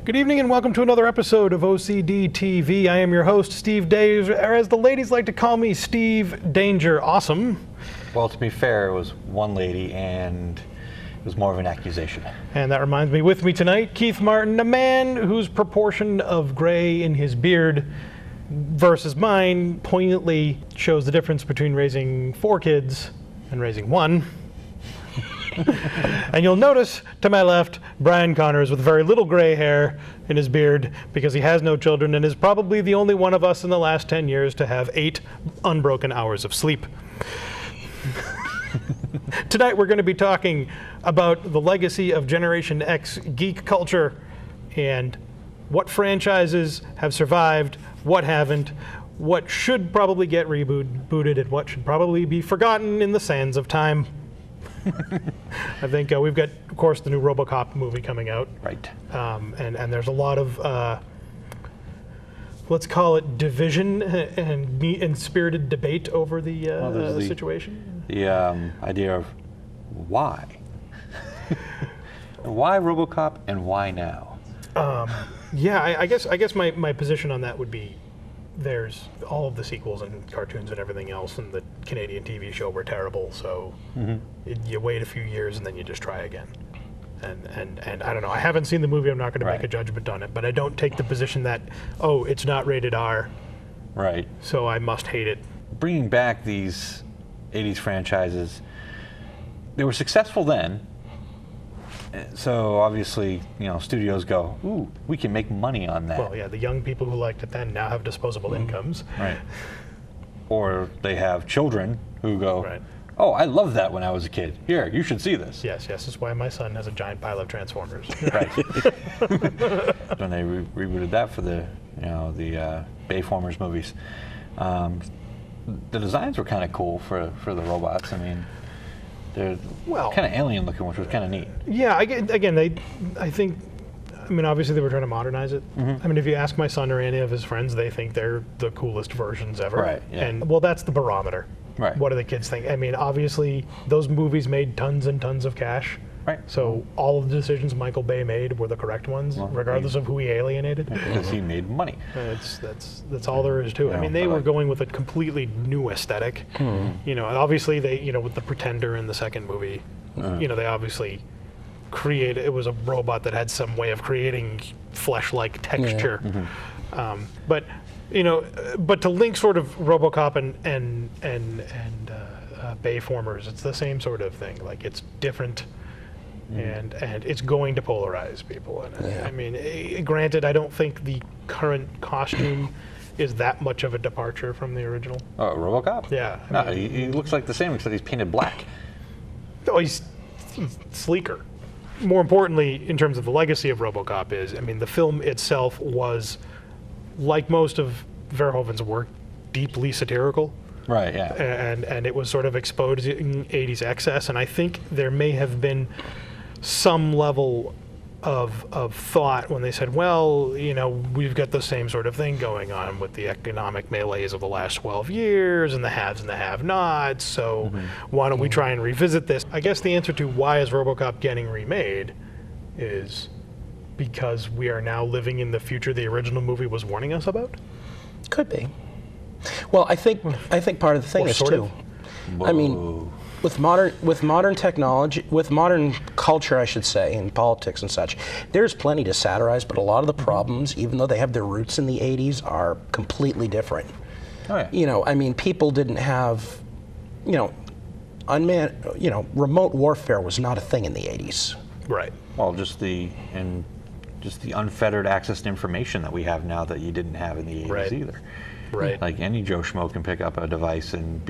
Good evening and welcome to another episode of OCDTV. I am your host, Steve Danger, or as the ladies like to call me, Steve Danger Awesome. Well, to be fair, it was one lady and it was more of an accusation. And that reminds me, with me tonight, Keith Martin, a man whose proportion of gray in his beard versus mine poignantly shows the difference between raising 4 kids and raising 1. And you'll notice to my left, Brian Connors with very little gray hair in his beard because he has no children and is probably the only one of us in the last 10 years to have 8 unbroken hours of sleep. Tonight we're going to be talking about the legacy of Generation X geek culture and what franchises have survived, what haven't, what should probably get rebooted, and what should probably be forgotten in the sands of time. I think we've got, of course, the new RoboCop movie coming out. Right. And there's a lot of, let's call it division and spirited debate over the situation. The idea of why. Why RoboCop and why now? Yeah, I guess my position on that would be there's all of the sequels and cartoons and everything else, and the Canadian TV show were terrible, so you wait a few years and then you just try again. And I don't know, I haven't seen the movie, I'm not going to make a judgment on it, but I don't take the position that, oh, it's not rated R, right? So I must hate it. Bringing back these 80s franchises, they were successful then, so obviously, you know, studios go, ooh, we can make money on that. Well, yeah, the young people who liked it then now have disposable incomes. Right. Or they have children who go, oh, I loved that when I was a kid. Here, you should see this. Yes, that's why my son has a giant pile of Transformers. Right. When they rebooted that for the Bayformers movies, the designs were kind of cool for the robots. I mean, they're kind of alien looking, which was kind of neat. Yeah, I think, obviously they were trying to modernize it. I mean, if you ask my son or any of his friends, they think they're the coolest versions ever. Right, yeah. And, well, that's the barometer. Right. What do the kids think? I mean, obviously, those movies made tons and tons of cash. Right. So all of the decisions Michael Bay made were the correct ones, regardless of who he alienated. Because he made money. That's all there is to it. I mean, they were going with a completely new aesthetic. You know, obviously they, with the Pretender in the second movie, they obviously created, it was a robot that had some way of creating flesh-like texture. But to link sort of RoboCop and Bayformers, it's the same sort of thing. Like, it's different. And it's going to polarize people. And I mean, granted, I don't think the current costume is that much of a departure from the original. Oh, RoboCop? Yeah. No, he looks like the same, except he's painted black. Oh, he's sleeker. More importantly, in terms of the legacy of RoboCop is, I mean, the film itself was, like most of Verhoeven's work, deeply satirical. Right, yeah. And it was sort of exposing 80s excess, and I think there may have been some level of thought when they said, well, we've got the same sort of thing going on with the economic melees of the last 12 years and the haves and the have-nots, so why don't we try and revisit this? I guess the answer to why is RoboCop getting remade is because we are now living in the future the original movie was warning us about? Could be. Well, I think part of the thing is too. I mean, with modern technology, with modern culture, I should say, and politics and such, there's plenty to satirize. But a lot of the problems, even though they have their roots in the '80s, are completely different. Oh, yeah. I mean, people didn't have, remote warfare was not a thing in the '80s. Right. Well, just the unfettered access to information that we have now that you didn't have in the '80s either. Right. Like any Joe Schmo can pick up a device and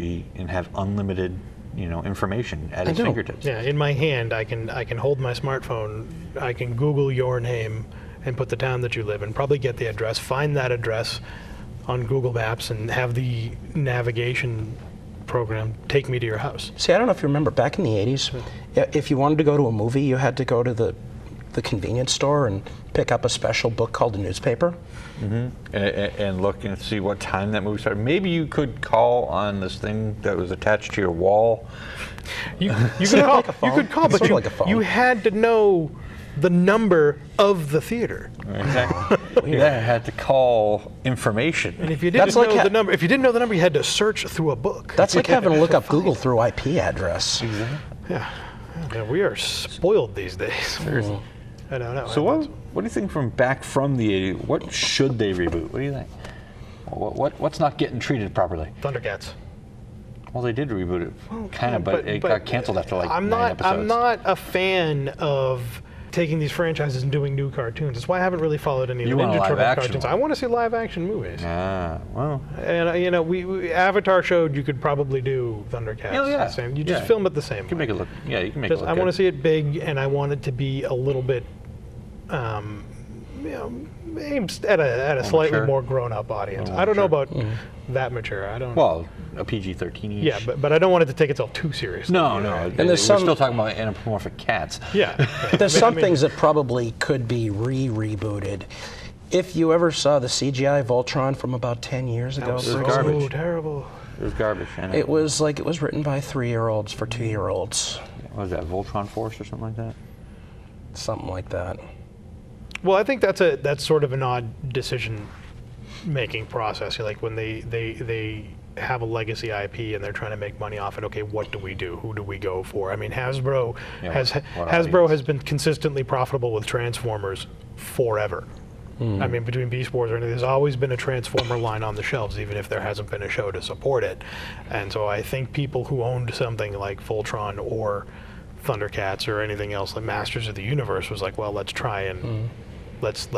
have unlimited, information at his fingertips. Yeah, in my hand, I can hold my smartphone. I can Google your name and put the town that you live in. Probably get the address. Find that address on Google Maps and have the navigation program take me to your house. See, I don't know if you remember back in the '80s, if you wanted to go to a movie, you had to go to the convenience store and pick up a special book called a newspaper. And look and see what time that movie started. Maybe you could call on this thing that was attached to your wall. You could call, but you had to know the number of the theater. Exactly. Yeah, had to call information. And if you didn't know the number, you had to search through a book. That's like having to look up Google through IP address. Exactly. Yeah, we are spoiled these days. Seriously. I don't know. So what do you think back from the 80s? What should they reboot? What do you think? What's not getting treated properly? Thundercats. Well, they did reboot it, kind of, but it got canceled after like 9 episodes. I'm not a fan of taking these franchises and doing new cartoons. That's why I haven't really followed any of the Ninja Turtle cartoons. I want to see live action movies. Well. And we Avatar showed you could probably do Thundercats. Oh, yeah. The same. You just film it the same. You can make it look. Yeah, you can make it look. I want to see it big, and I want it to be a little bit, aimed at a slightly more grown-up audience. I don't know about that mature. I don't. Well, a PG-13. Yeah, but I don't want it to take itself too seriously. No. And we're still talking about anthropomorphic cats. Yeah. There's some things that probably could be rebooted. If you ever saw the CGI Voltron from about 10 years ago, It was garbage. So terrible. It was garbage. It was written by 3-year-olds for 2-year-olds. What was that, Voltron Force or something like that? Something like that. Well, I think that's sort of an odd decision-making process. Like when they have a legacy IP and they're trying to make money off it. Okay, what do we do? Who do we go for? I mean, Hasbro has been consistently profitable with Transformers forever. I mean, between Beast Wars or anything, there's always been a Transformer line on the shelves, even if there hasn't been a show to support it. And so I think people who owned something like Voltron or Thundercats or anything else like Masters of the Universe was like, well, let's try and let's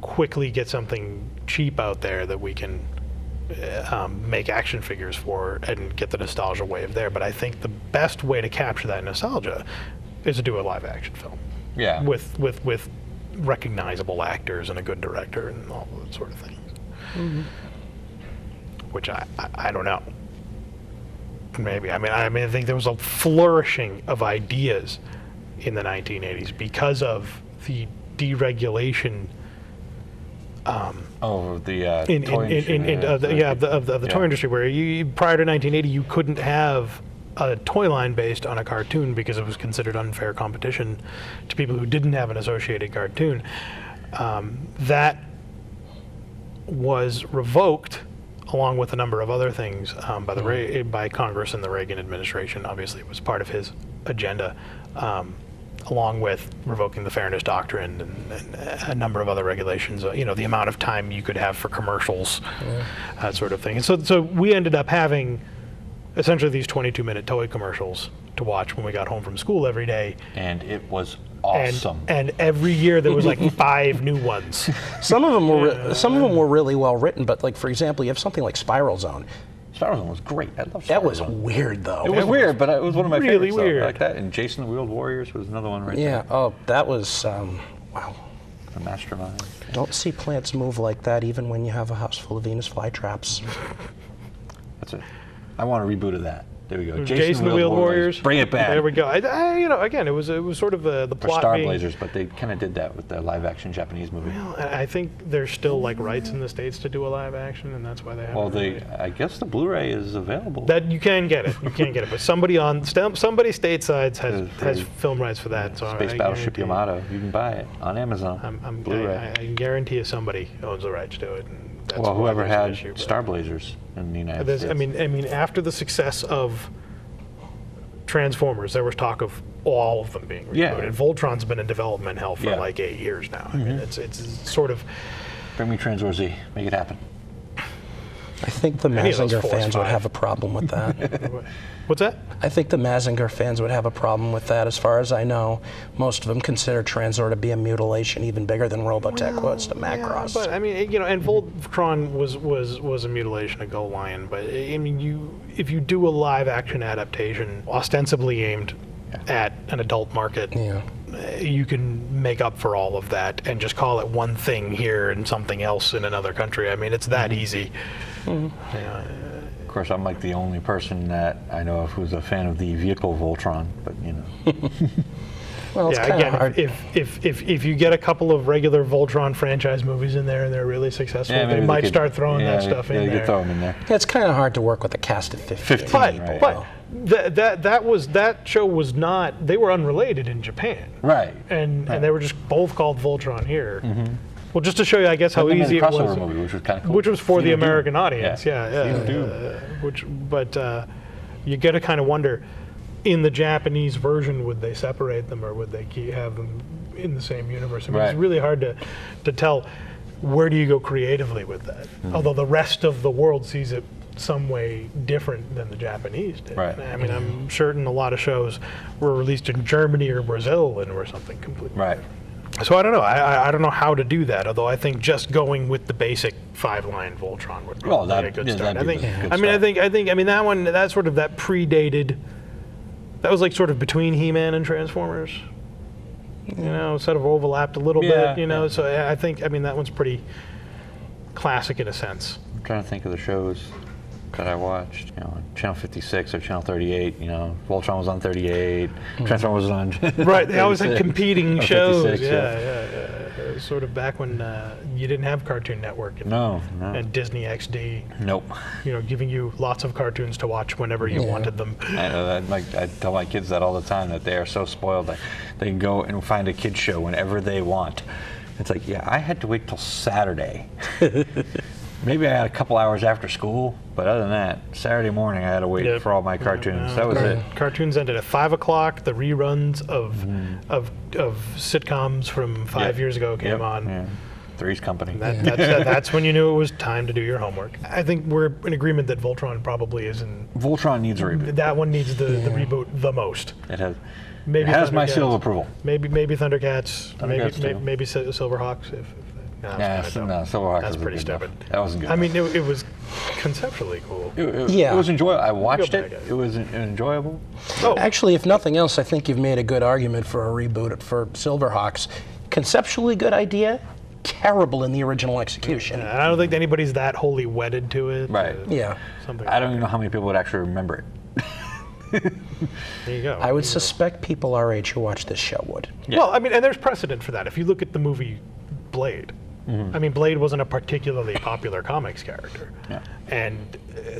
quickly get something cheap out there that we can make action figures for and get the nostalgia wave there. But I think the best way to capture that nostalgia is to do a live action film. Yeah. With recognizable actors and a good director and all that sort of thing. Which I don't know. Maybe. I mean, I think there was a flourishing of ideas in the 1980s because of the deregulation. Of the toy industry, where prior to 1980 you couldn't have a toy line based on a cartoon because it was considered unfair competition to people who didn't have an associated cartoon. That was revoked, along with a number of other things, by Congress and the Reagan administration. Obviously, it was part of his agenda, along with revoking the Fairness Doctrine and a number of other regulations. The amount of time you could have for commercials, that sort of thing. And so we ended up having essentially these 22-minute toy commercials to watch when we got home from school every day. And it was awesome. And every year there was like 5 new ones. Some of them were really well written, but like for example, you have something like Spiral Zone. Spiral Zone was great. I love Spiral That was Zone. weird though. It was weird, but it was one of my really favorites. Weird. Like that. And Jason the Wheeled Warriors was another one right there. Yeah. Oh, that was wow. The mastermind. Don't see plants move like that even when you have a house full of Venus flytraps. That's it. I want a reboot of that. There we go. Jason the Wheeled Warriors. Bring it back. There we go. Again, it was sort of the plot Star being, Blazers, but they kind of did that with the live-action Japanese movie. Well, I think there's still like rights in the States to do a live action, and that's why they have. Well, I guess the Blu-ray is available. That you can get it. But somebody stateside has film rights for that. So Space Battleship Yamato. You can buy it on Amazon. Blu-ray. I can guarantee you somebody owns the rights to it. And that's whoever had Star Blazers in the United States. I mean, after the success of Transformers, there was talk of all of them being rebooted. Yeah. Voltron's been in development hell for like 8 years now. I mean, it's sort of. Bring me Transwar Z. Make it happen. I think the Mazinger fans would have a problem with that. What's that? I think the Mazinger fans would have a problem with that. As far as I know, most of them consider Transor to be a mutilation even bigger than Robotech was to Macross. But I mean, and Voltron was a mutilation of Go Lion. But I mean, if you do a live action adaptation ostensibly aimed at an adult market, you can make up for all of that and just call it one thing here and something else in another country. I mean, it's that easy. Of course, I'm like the only person that I know of who's a fan of the vehicle Voltron, but Well, it's kind of hard. If you get a couple of regular Voltron franchise movies in there and they're really successful, they might start throwing that stuff in there. Yeah, it's kind of hard to work with a cast of 15. That show was not. They were unrelated in Japan, Right. and they were just both called Voltron here. Well, just to show you, I guess, how easy it was. Crossover movie, which was kind of cool. Which was for the Doom. American audience, Yeah. But you got to kind of wonder, in the Japanese version, would they separate them or would they have them in the same universe? I mean, it's really hard to tell. Where do you go creatively with that? Although the rest of the world sees it some way different than the Japanese did. Right. I mean, I'm certain a lot of shows were released in Germany or Brazil and were something completely Right. So I don't know. I don't know how to do that. Although I think just going with the basic 5-line Voltron would probably be a good start. I think. I mean that one. That sort of that predated. That was like sort of between He-Man and Transformers. You know, sort of overlapped a little bit. You know, so I think. I mean that one's pretty classic in a sense. I'm trying to think of the shows that I watched. You know, Channel 56 or Channel 38. You know, Voltron was on 38. Transformers was on. Right, they always had competing shows. 56, It was sort of back when you didn't have Cartoon Network. And Disney XD. Nope. You know, giving you lots of cartoons to watch whenever you wanted them. I know that. I tell my kids that all the time, that they are so spoiled that they can go and find a kid's show whenever they want. It's like, yeah, I had to wait till Saturday. Maybe I had a couple hours after school, but other than that, Saturday morning I had to wait for all my cartoons. That was it. Cartoons ended at 5 o'clock. The reruns of sitcoms from 5 years ago came on. Yeah. Three's Company. That's when you knew it was time to do your homework. I think we're in agreement that Voltron probably isn't. Voltron needs a reboot. That one needs the reboot the most. It has. Maybe it has my seal of approval. Maybe Thundercats. Thundercats maybe Silverhawks. Silverhawks. That's pretty stupid. That wasn't good. I mean, it was conceptually cool. It was enjoyable. I watched it. It was enjoyable. Oh. Actually, if nothing else, I think you've made a good argument for a reboot for Silverhawks. Conceptually good idea, terrible in the original execution. I don't think anybody's that wholly wedded to it. Right. Something. I don't even know how many people would actually remember it. There you go. I would suspect people our age who watch this show would. Yeah. Well, I mean, and there's precedent for that. If you look at the movie Blade, I mean, Blade wasn't a particularly popular comics character. Yeah. And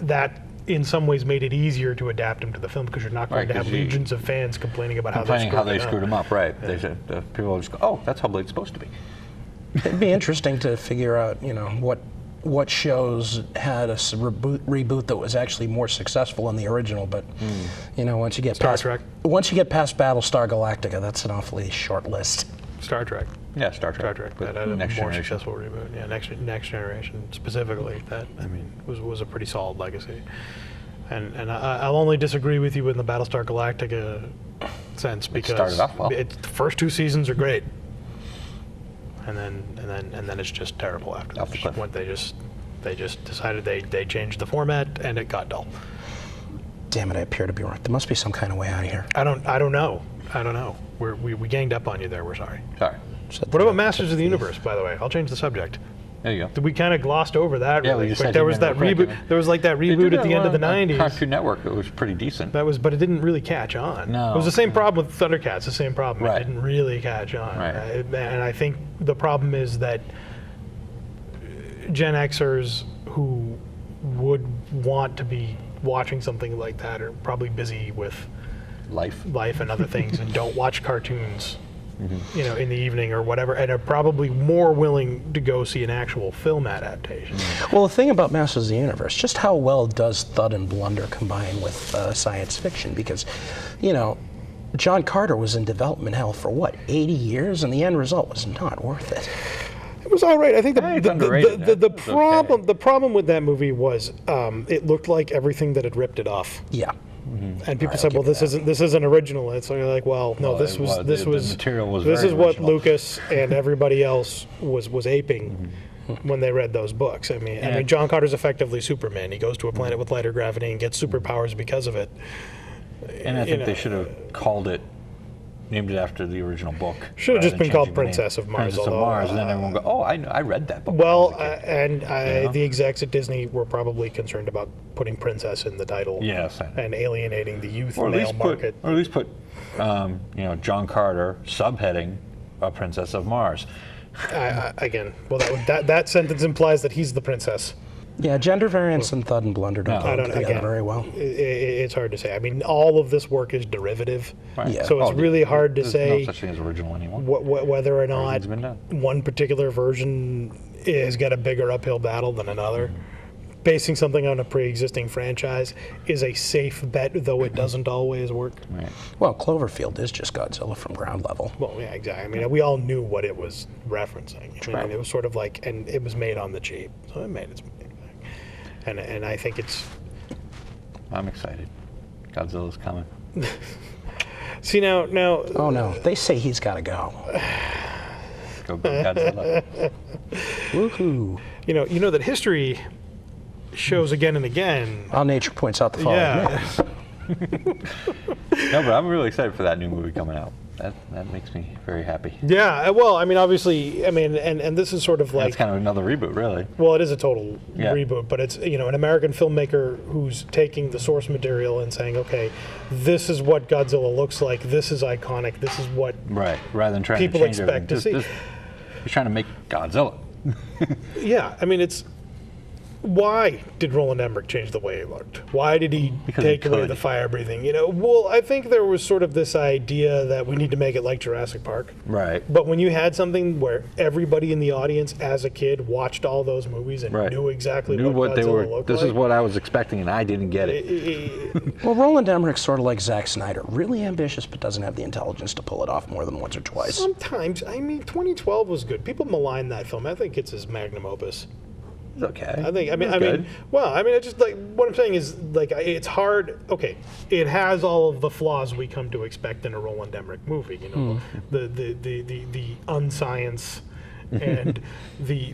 that, in some ways, made it easier to adapt him to the film because you're not going to have legions of fans complaining about how they screwed him up. Right. They said, people will just go, oh, that's how Blade's supposed to be. It'd be interesting to figure out, you know, what shows had a reboot that was actually more successful than the original. But you know, once you get past Battlestar Galactica, that's an awfully short list. Star Trek. Yeah, Star Trek. That had a more successful reboot. Yeah, Next Generation specifically. That, I mean, was a pretty solid legacy. And I'll only disagree with you in the Battlestar Galactica sense because it started off well. The first 2 seasons are great. And then it's just terrible after that. When they just decided they changed the format and it got dull. Damn it! I appear to be wrong. There must be some kind of way out of here. I don't know. We ganged up on you there. We're sorry. Sorry. What about Masters of the Universe? By the way, I'll change the subject. There you go. We kind of glossed over that. Yeah, really quick. There was that reboot. There was like that reboot at the end of the '90s. Cartoon Network. It was pretty decent. But it didn't really catch on. No. It was the same problem with Thundercats. The same problem. Right. It didn't really catch on. Right. And I think the problem is that Gen Xers who would want to be watching something like that are probably busy with life and other things and don't watch cartoons. You know, in the evening or whatever, and are probably more willing to go see an actual film adaptation. Well, the thing about Masters of the Universe, just how well does thud and blunder combine with science fiction? Because, you know, John Carter was in development hell for what, 80 years, and the end result was not worth it. It was all right. I think the problem with that movie was it looked like everything that had ripped it off. Yeah. And people said, "Well, this isn't original." It's like, well, no, this was what Lucas and everybody else was aping when they read those books. I mean, John Carter's effectively Superman. He goes to a planet with lighter gravity and gets superpowers because of it. And I think they should have named it after the original book. Should have just been called Princess of Mars. Princess of Mars, and then everyone go, oh, I read that book. Well, the execs at Disney were probably concerned about putting princess in the title. Yes. And alienating the youth male market. Or at least put, John Carter subheading a Princess of Mars. Again, well, that sentence implies that he's the princess. Yeah, gender variance and Thud and Blunder don't I go don't together again, very well. It's hard to say. I mean, all of this work is derivative, Right. Yeah. so it's really hard to There's say no such thing as original anymore. whether or not Everything's been done. one particular version has got a bigger uphill battle than another. Basing something on a pre-existing franchise is a safe bet, though it doesn't always work. Right. Well, Cloverfield is just Godzilla from ground level. Well, yeah, exactly. I mean, we all knew what it was referencing. I mean, Right. it was sort of like, and it was made on the cheap, so it made its money back. And I think it's. I'm excited. Godzilla's coming. See now. Oh no, they say he's got to go. Go big Godzilla. Woohoo! You know that history shows again and again. All nature points out the following. Yeah. No, but I'm really excited for that new movie coming out. That makes me very happy. Yeah. Well, I mean, obviously, I mean, and this is sort of like. That's kind of another reboot, really. Well, it is a total Yeah. reboot, but it's an American filmmaker who's taking the source material and saying, okay, this is what Godzilla looks like. This is iconic. This is what Right. Rather than trying people to change expect to see. He's trying to make Godzilla. Yeah, I mean, it's. Why did Roland Emmerich change the way he looked? Why did he Because he take away could. the fire breathing? Well, I think there was sort of this idea that we need to make it like Jurassic Park. Right. But when you had something where everybody in the audience as a kid watched all those movies and Right. knew exactly Knew what they Godzilla were. looked This like. is what I was expecting, and I didn't get it. Well, Roland Emmerich's sort of like Zack Snyder, really ambitious, but doesn't have the intelligence to pull it off more than once or twice. Sometimes, I mean, 2012 was good. People malign that film. I think it's his magnum opus. It's okay. I just like what I'm saying is like it's hard. Okay, it has all of the flaws we come to expect in a Roland Emmerich movie. The unscience and the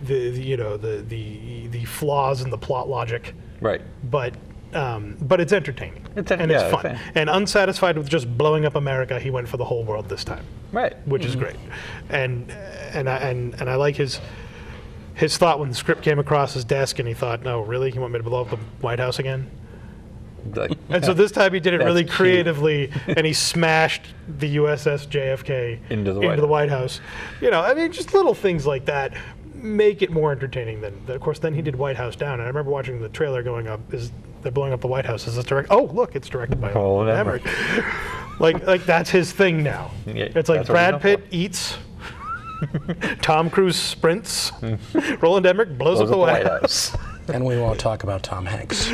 flaws in the plot logic. Right. But it's entertaining It's and it's yeah, fun. fine. And unsatisfied with just blowing up America, he went for the whole world this time, Right. which is great. And I like his thought when the script came across his desk, and he thought, "No, really, you want me to blow up the White House again?" Like, And so this time he did it That's really cute. creatively, and he smashed the USS JFK Into the White House. I mean, just little things like that make it more entertaining than. Of course, then he did White House Down, and I remember watching the trailer going up. They're blowing up the White House? Is this direct? Oh, look, it's directed by Roland Emmerich. like that's his thing now. Yeah, It's like that's what he's known Brad Pitt for. eats. Tom Cruise sprints. Roland Emmerich blows up the White House. And we won't talk about Tom Hanks.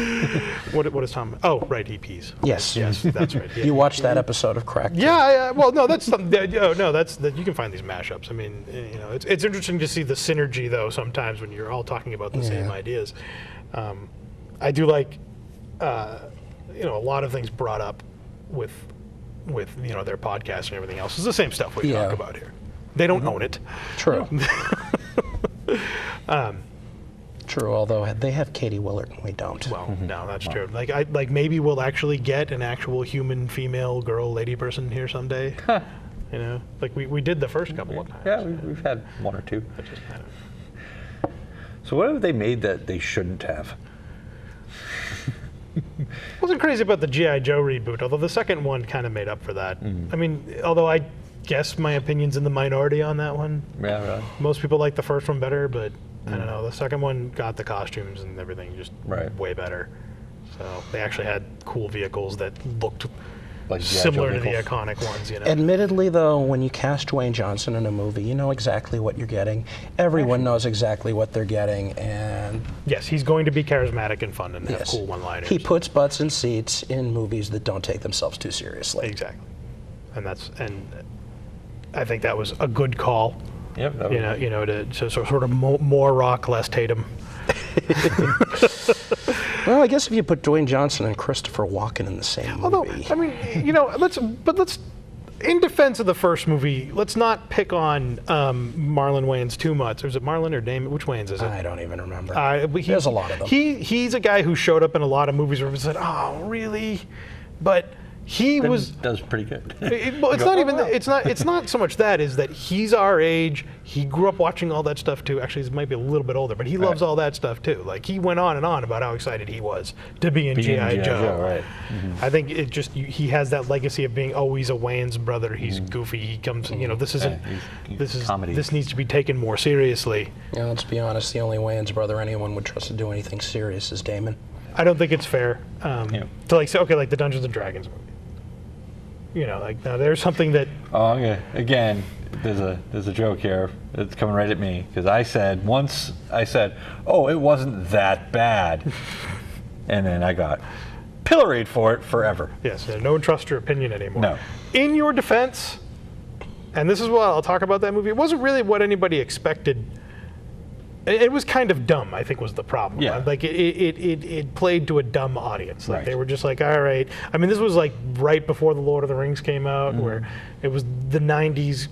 What is Tom? Oh, right, he pees. Yes. Yes, that's right. Yeah. You watched that episode of Crack? Yeah, well, no, that's something. That's that you can find these mashups. I mean, it's interesting to see the synergy though. Sometimes when you're all talking about the same ideas, I do like, a lot of things brought up with their podcast and everything else. It's the same stuff we talk about here. They don't own it. True. True, although they have Katie Willard and we don't. Well, no, that's true. Like maybe we'll actually get an actual human, female, girl, lady person here someday. Like we did the first couple of times. Yeah, we've had one or two. But just kind of. So what have they made that they shouldn't have? Wasn't crazy about the G.I. Joe reboot, although the second one kind of made up for that. I mean, although I guess my opinion's in the minority on that one. Yeah, really. Most people like the first one better, but I don't know. The second one got the costumes and everything just way better. So they actually had cool vehicles that looked Like G.I. Joe similar to the vehicles. iconic ones, Admittedly, though, when you cast Dwayne Johnson in a movie, you know exactly what you're getting. Everyone knows exactly what they're getting, and Yes, he's going to be charismatic and fun and have yes, cool one-liners. he puts butts in seats in movies that don't take themselves too seriously. Exactly. And I think that was a good call. Yep. That was To sort of more Rock, less Tatum. Well, I guess if you put Dwayne Johnson and Christopher Walken in the same Although, movie. I mean, let's in defense of the first movie, let's not pick on Marlon Wayans too much. Or is it Marlon or Damon? Which Wayans is it? I don't even remember. There's a lot of them. He's a guy who showed up in a lot of movies where we said, "Oh, really?" But he was does pretty good. Well, it's not even. It's not so much that is that he's our age. He grew up watching all that stuff too. Actually, he might be a little bit older, but he loves all that stuff too. Like he went on and on about how excited he was to be in G.I. Joe. Right. I think it just he has that legacy of being he's a Wayans brother. He's goofy. He comes. This isn't. This is comedy. This needs to be taken more seriously. Yeah, let's be honest. The only Wayans brother anyone would trust to do anything serious is Damon. I don't think it's fair to like say like the Dungeons and Dragons movie. Now there's something that. Oh, okay. Again, there's a joke here. It's coming right at me because I said, "Oh, it wasn't that bad," and then I got pilloried for it forever. Yes, no one trusts your opinion anymore. No. In your defense, and this is what I'll talk about that movie. It wasn't really what anybody expected. It was kind of dumb, I think, was the problem. Yeah. Like it played to a dumb audience. Like Right. they were just like, all right. I mean, this was like right before the Lord of the Rings came out, where it was the '90s,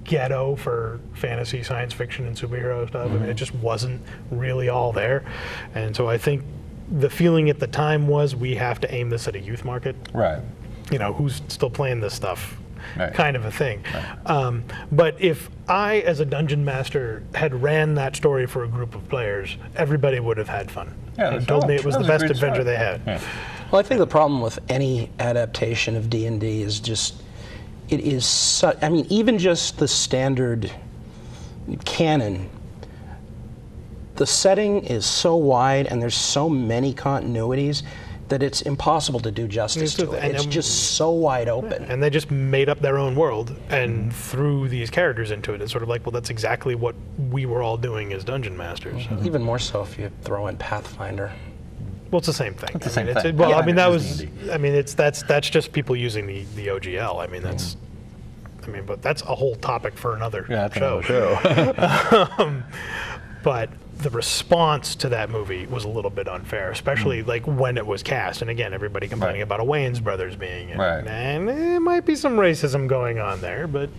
ghetto for fantasy, science fiction, and superhero stuff. I mean, it just wasn't really all there. And so I think the feeling at the time was we have to aim this at a youth market. Right. Who's still playing this stuff. Right. Kind of a thing. Right. But if I, as a dungeon master, had ran that story for a group of players, everevery would have had fun. Yeah, and told me it was the best adventure they had. Yeah. Well, I think the problem with any adaptation of D&D is just it is I mean, even just the standard canon, the setting is so wide and there's so many continuities that it's impossible to do justice to it. It's just so wide open. And they just made up their own world and threw these characters into it. It's sort of like, well, that's exactly what we were all doing as dungeon masters. Even more so if you throw in Pathfinder. Well, it's the same thing. It's the same thing. Well, Yeah, I mean, it's just D&D. I mean, that's just people using the OGL. I mean, that's. I mean, but that's a whole topic for another show. But the response to that movie was a little bit unfair, especially like when it was cast. And again, everybody complaining about a Wayans brothers being in it. Right. And there might be some racism going on there, but.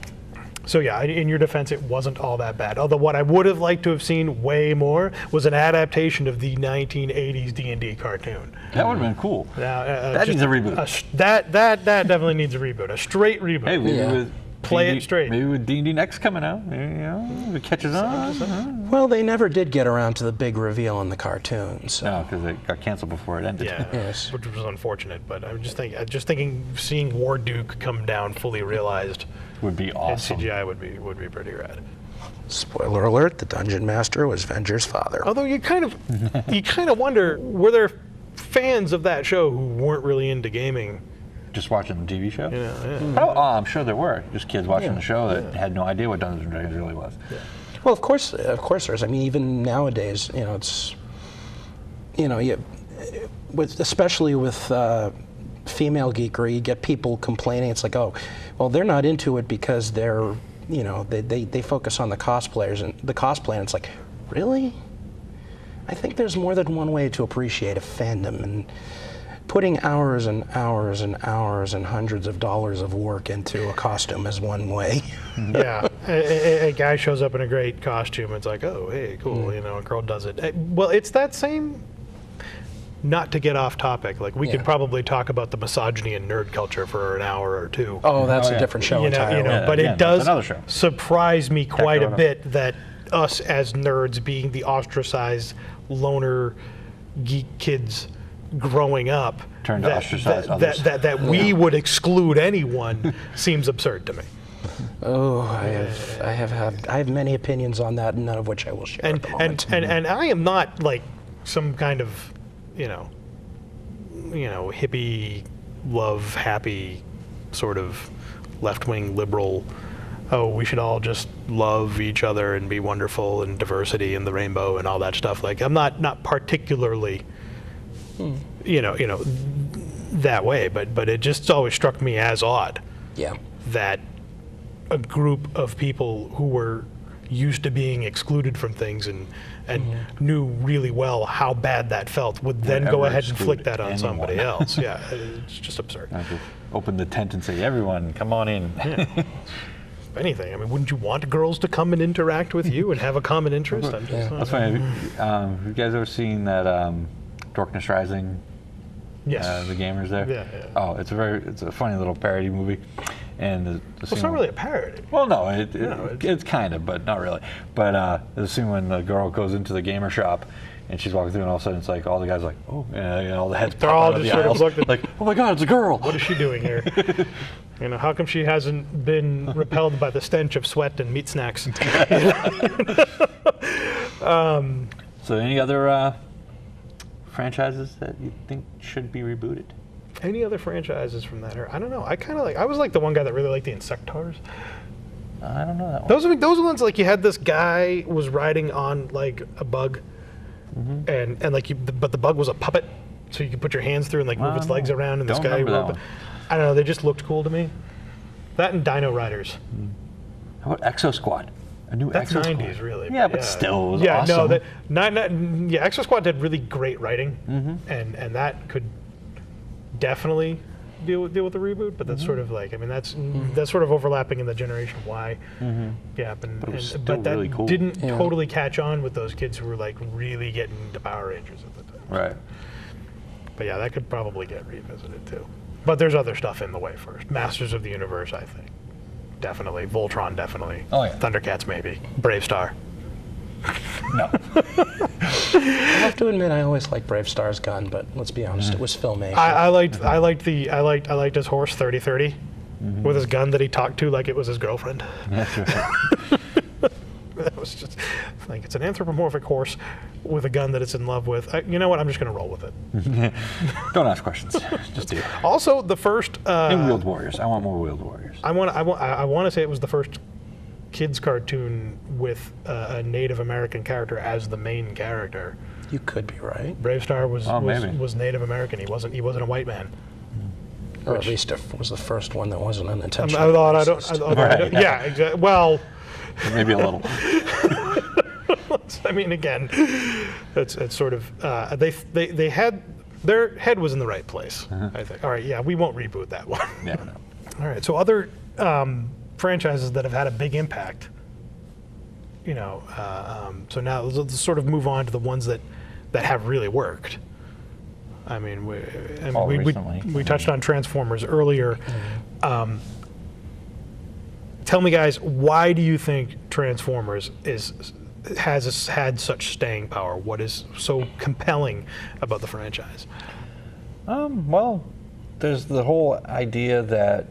So yeah, in your defense, it wasn't all that bad. Although what I would have liked to have seen way more was an adaptation of the 1980s D&D cartoon. That would have been cool. Now, That needs a reboot. That definitely needs a reboot, a straight reboot. Hey, maybe with Play D&D it straight. Maybe with D&D Next coming out, it catches on. Well, they never did get around to the big reveal in the cartoon. So. No, because it got canceled before it ended. Yeah, Yes. which was unfortunate. But I'm just thinking, seeing War Duke come down fully realized Would be in awesome. CGI would be pretty rad. Spoiler alert: the Dungeon Master was Venger's father. Although you kind of wonder, were there fans of that show who weren't really into gaming? Just watching the TV show? Yeah. Oh, I'm sure there were. Just kids watching the show that had no idea what Dungeons & Dragons really was. Yeah. Well, of course there's. I mean, even nowadays, it's, especially with female geekery, you get people complaining. It's like, oh, well, they're not into it because they're, they focus on the cosplayers and the cosplay. And it's like, really? I think there's more than one way to appreciate a fandom, and putting hours and hours and hours and hundreds of dollars of work into a costume is one way. Yeah, a guy shows up in a great costume. It's like, oh, hey, cool. A girl does it. Well, it's that same. Not to get off topic, like we could probably talk about the misogyny and nerd culture for an hour or two. Oh, that's a different show entirely. But again, it does that's another show. surprise me quite a on up. bit that us as nerds, being the ostracized loner geek kids growing up, Turned to ostracize others. that we would exclude anyone seems absurd to me. Oh, I have many opinions on that, none of which I will share at the moment. And I am not like some kind of hippie, love, happy sort of left-wing liberal. Oh, we should all just love each other and be wonderful and diversity and the rainbow and all that stuff. Like I'm not particularly, that way. But it just always struck me as odd. Yeah. That a group of people who were used to being excluded from things and knew really well how bad that felt would then go ever ahead and exclude flick that on anyone. somebody else. Yeah, it's just absurd. I just open the tent and say, everyone, come on in. If anything, I mean, wouldn't you want girls to come and interact with you and have a common interest? Yeah. That's funny. Have you guys ever seen that Darkness Rising Yes. The gamers there. Yeah, yeah. Oh, it's a funny little parody movie, and the It's scene not really a parody. well, no, it's- it's kind of, but not really. But the scene when the girl goes into the gamer shop, and she's walking through, and all of a sudden it's like all the guys are like, oh, and all the heads They're pop all out of just the sort of aisles, looking- like, oh my God, it's a girl. What is she doing here? How come she hasn't been repelled by the stench of sweat and meat snacks? So, any other franchises that you think should be rebooted? Any other franchises from that era? I don't know. I was like the one guy that really liked the Insectars. I don't know that one. Those are ones like you had this guy was riding on like a bug, and like but the bug was a puppet, so you could put your hands through and like move its legs around, and this Don't guy remember that rode. one. I don't know. They just looked cool to me. That and Dino Riders. How about Exo Squad? A new That's Exo Squad. 90s, really. Yeah, but still, it was yeah, awesome. no, Exo Squad did really great writing, and that could definitely deal with the reboot. But that's sort of like, I mean, that's sort of overlapping in the Generation Y gap, but that really cool. didn't totally catch on with those kids who were like really getting into Power Rangers at the time. Right. But yeah, that could probably get revisited too. But there's other stuff in the way first. Masters of the Universe, I think. Definitely. Voltron, definitely. Oh, yeah. Thundercats, maybe. Brave Star. No. I have to admit, I always liked Brave Star's gun, but let's be honest, it was filmmaking. I liked his horse 3030 with his gun that he talked to like it was his girlfriend. That's right. That was just like it's an anthropomorphic horse with a gun that it's in love with. You know what? I'm just going to roll with it. Don't ask questions. Just do it. Also, the first And Wheeled Warriors. I want more Wheeled Warriors. I want to say it was the first kids cartoon with a Native American character as the main character. You could be right, Brave Star was maybe. Native American. He wasn't a white man. or at least it was the first one that wasn't unintentional. Yeah, exactly. Well, Maybe a little. I mean, again, it's sort of they had their head was in the right place. I think. All right, yeah, we won't reboot that one. Yeah. No. All right, so other franchises that have had a big impact. So now let's sort of move on to the ones that have really worked. I mean, we touched on Transformers earlier. Tell me, guys, why do you think Transformers has had such staying power? What is so compelling about the franchise? Well, there's the whole idea that,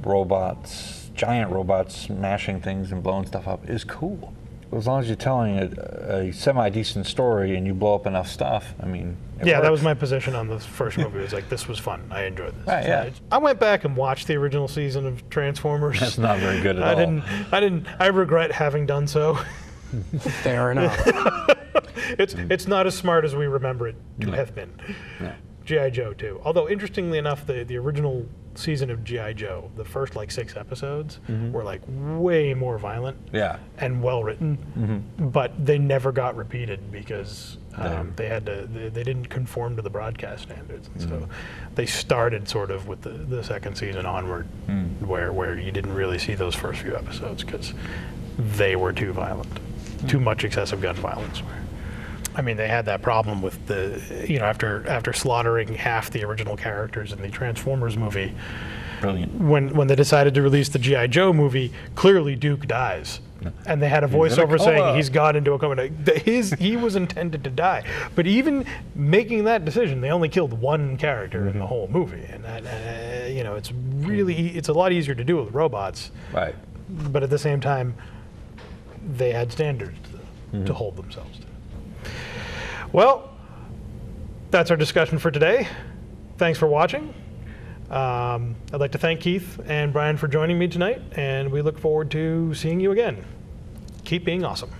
robots, giant robots smashing things and blowing stuff up is cool. As long as you're telling a semi-decent story and you blow up enough stuff, I mean, that works. was my position on the first movie. It was like, this was fun. I enjoyed this. Right, yeah. I went back and watched the original season of Transformers. That's not very good at all. I regret having done so. Fair enough. It's not as smart as we remember it to have been. Yeah. G.I. Joe too. Although interestingly enough, the original season of G.I. Joe, the first like 6 episodes were like way more violent and well written, but they never got repeated because they didn't conform to the broadcast standards, and so they started sort of with the second season onward, where you didn't really see those first few episodes because they were too violent, too much excessive gun violence. I mean, they had that problem with after slaughtering half the original characters in the Transformers movie. Brilliant. When they decided to release the G.I. Joe movie, clearly Duke dies. And they had a voiceover saying he's gone into a coma. He was intended to die. But even making that decision, they only killed one character in the whole movie. And it's a lot easier to do with robots. Right. But at the same time, they had standards to hold themselves to. Well, that's our discussion for today. Thanks for watching. I'd like to thank Keith and Brian for joining me tonight, and we look forward to seeing you again. Keep being awesome.